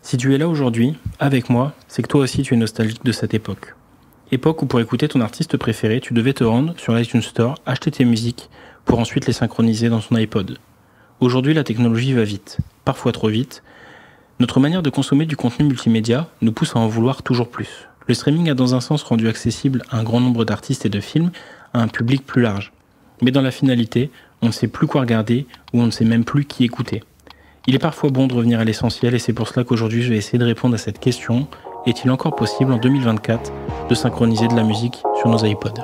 Si tu es là aujourd'hui, avec moi, c'est que toi aussi tu es nostalgique de cette époque. Époque où pour écouter ton artiste préféré, tu devais te rendre sur l'iTunes Store, acheter tes musiques, pour ensuite les synchroniser dans son iPod. Aujourd'hui, la technologie va vite, parfois trop vite. Notre manière de consommer du contenu multimédia nous pousse à en vouloir toujours plus. Le streaming a dans un sens rendu accessible un grand nombre d'artistes et de films à un public plus large. Mais dans la finalité, on ne sait plus quoi regarder ou on ne sait même plus qui écouter. Il est parfois bon de revenir à l'essentiel et c'est pour cela qu'aujourd'hui je vais essayer de répondre à cette question. Est-il encore possible en 2024 de synchroniser de la musique sur nos iPods ?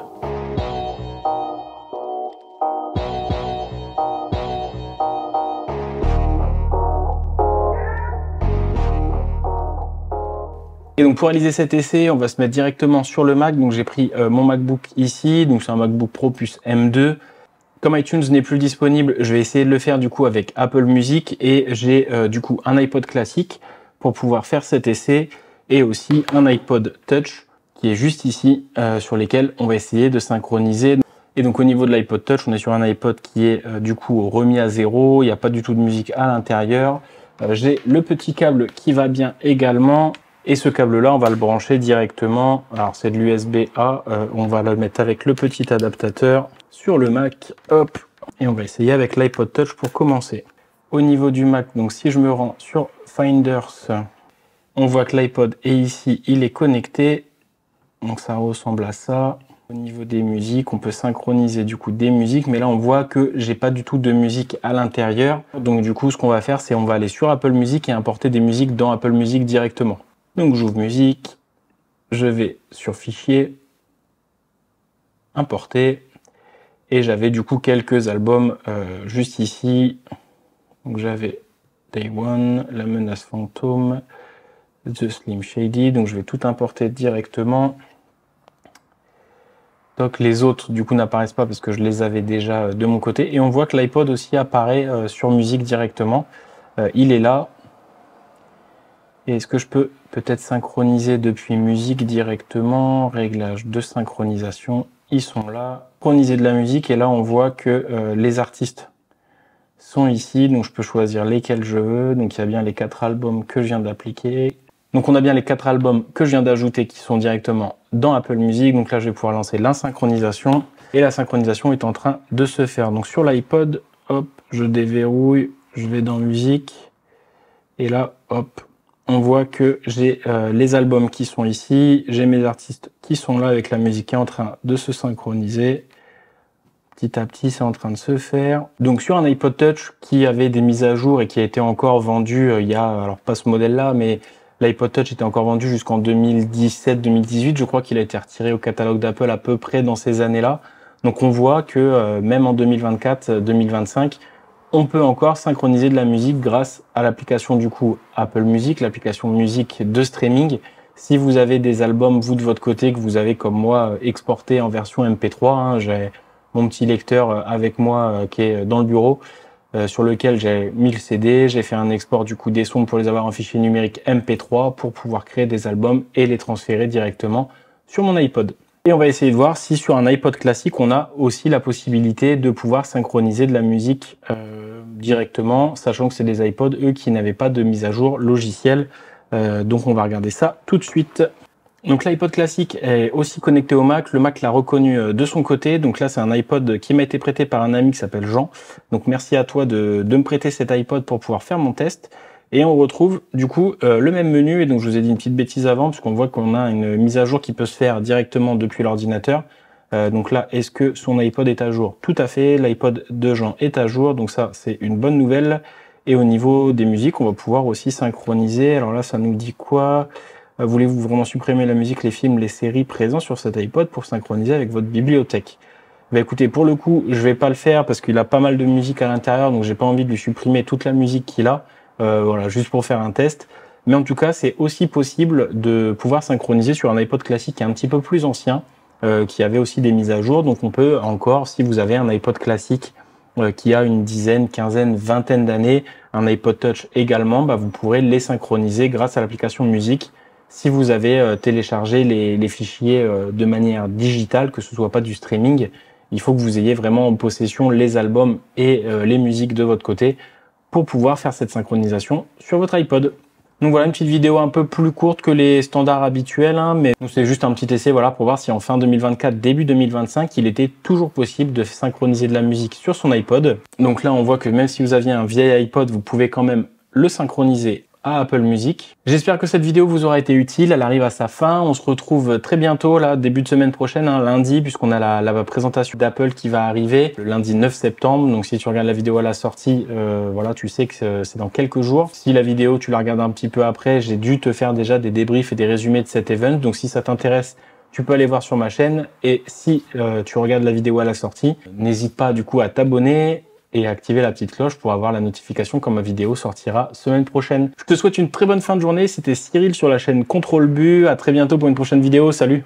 Et donc pour réaliser cet essai, on va se mettre directement sur le Mac. Donc j'ai pris mon MacBook ici, donc c'est un MacBook Pro plus M2. Comme iTunes n'est plus disponible, je vais essayer de le faire du coup avec Apple Music et j'ai du coup un iPod classique pour pouvoir faire cet essai et aussi un iPod Touch qui est juste ici sur lesquels on va essayer de synchroniser. Et donc au niveau de l'iPod Touch, on est sur un iPod qui est du coup remis à zéro, il n'y a pas du tout de musique à l'intérieur. J'ai le petit câble qui va bien également. Et ce câble-là, on va le brancher directement. Alors, c'est de l'USB-A. On va le mettre avec le petit adaptateur sur le Mac. Hop. Et on va essayer avec l'iPod Touch pour commencer. Au niveau du Mac, donc si je me rends sur Finders, on voit que l'iPod est ici, il est connecté. Donc, ça ressemble à ça. Au niveau des musiques, on peut synchroniser du coup des musiques. Mais là, on voit que j'ai pas du tout de musique à l'intérieur. Donc, du coup, ce qu'on va faire, c'est on va aller sur Apple Music et importer des musiques dans Apple Music directement. Donc j'ouvre musique, je vais sur fichier, importer, et j'avais du coup quelques albums juste ici. Donc j'avais Day One, La Menace Fantôme, The Slim Shady, donc je vais tout importer directement. Donc les autres du coup n'apparaissent pas parce que je les avais déjà de mon côté. Et on voit que l'iPod aussi apparaît sur musique directement. Il est là. Et est-ce que je peux peut-être synchroniser depuis musique directement, réglage de synchronisation, ils sont là. Synchroniser de la musique et là on voit que les artistes sont ici, donc je peux choisir lesquels je veux. Donc il y a bien les 4 albums que je viens d'appliquer. Donc on a bien les 4 albums que je viens d'ajouter qui sont directement dans Apple Music. Donc là je vais pouvoir lancer la synchronisation et la synchronisation est en train de se faire. Donc sur l'iPod, hop, je déverrouille, je vais dans musique et là, hop, on voit que j'ai les albums qui sont ici, j'ai mes artistes qui sont là avec la musique qui est en train de se synchroniser. Petit à petit, c'est en train de se faire. Donc sur un iPod Touch qui avait des mises à jour et qui a été encore vendu il y a, alors pas ce modèle-là, mais l'iPod Touch était encore vendu jusqu'en 2017-2018. Je crois qu'il a été retiré au catalogue d'Apple à peu près dans ces années-là. Donc on voit que même en 2024-2025, on peut encore synchroniser de la musique grâce à l'application du coup Apple Music, l'application musique de streaming. Si vous avez des albums, vous de votre côté, que vous avez comme moi exporté en version MP3, hein, j'ai mon petit lecteur avec moi qui est dans le bureau, sur lequel j'ai mis le CD, j'ai fait un export du coup des sons pour les avoir en fichier numérique MP3 pour pouvoir créer des albums et les transférer directement sur mon iPod. Et on va essayer de voir si sur un iPod classique, on a aussi la possibilité de pouvoir synchroniser de la musique directement, sachant que c'est des iPods, eux, qui n'avaient pas de mise à jour logicielle. Donc on va regarder ça tout de suite. Donc l'iPod classique est aussi connecté au Mac. Le Mac l'a reconnu de son côté. Donc là, c'est un iPod qui m'a été prêté par un ami qui s'appelle Jean. Donc merci à toi de me prêter cet iPod pour pouvoir faire mon test. Et on retrouve du coup le même menu. Et donc je vous ai dit une petite bêtise avant, parce qu'on voit qu'on a une mise à jour qui peut se faire directement depuis l'ordinateur. Donc là, est-ce que son iPod est à jour? Tout à fait, l'iPod de Jean est à jour. Donc ça, c'est une bonne nouvelle. Et au niveau des musiques, on va pouvoir aussi synchroniser. Alors là, ça nous dit quoi? Voulez-vous vraiment supprimer la musique, les films, les séries présents sur cet iPod pour synchroniser avec votre bibliothèque? Bah écoutez, pour le coup, je vais pas le faire parce qu'il a pas mal de musique à l'intérieur, donc j'ai pas envie de lui supprimer toute la musique qu'il a. Voilà, juste pour faire un test. Mais en tout cas, c'est aussi possible de pouvoir synchroniser sur un iPod classique qui est un petit peu plus ancien, qui avait aussi des mises à jour. Donc on peut encore, si vous avez un iPod classique qui a une dizaine, quinzaine, vingtaine d'années, un iPod Touch également, bah, vous pourrez les synchroniser grâce à l'application musique. Si vous avez téléchargé les fichiers de manière digitale, que ce soit pas du streaming, il faut que vous ayez vraiment en possession les albums et les musiques de votre côté pour pouvoir faire cette synchronisation sur votre iPod. Donc voilà, une petite vidéo un peu plus courte que les standards habituels, hein, mais c'est juste un petit essai voilà, pour voir si en fin 2024, début 2025, il était toujours possible de synchroniser de la musique sur son iPod. Donc là, on voit que même si vous aviez un vieil iPod, vous pouvez quand même le synchroniser à Apple Music. J'espère que cette vidéo vous aura été utile, elle arrive à sa fin. On se retrouve très bientôt, là, début de semaine prochaine, hein, lundi, puisqu'on a la présentation d'Apple qui va arriver le lundi 9 septembre. Donc si tu regardes la vidéo à la sortie, voilà, tu sais que c'est dans quelques jours. Si la vidéo, tu la regardes un petit peu après, j'ai dû te faire déjà des débriefs et des résumés de cet event. Donc si ça t'intéresse, tu peux aller voir sur ma chaîne. Et si tu regardes la vidéo à la sortie, n'hésite pas du coup à t'abonner et activer la petite cloche pour avoir la notification quand ma vidéo sortira semaine prochaine. Je te souhaite une très bonne fin de journée. C'était Cyril sur la chaîne Contrôle Bu. À très bientôt pour une prochaine vidéo. Salut!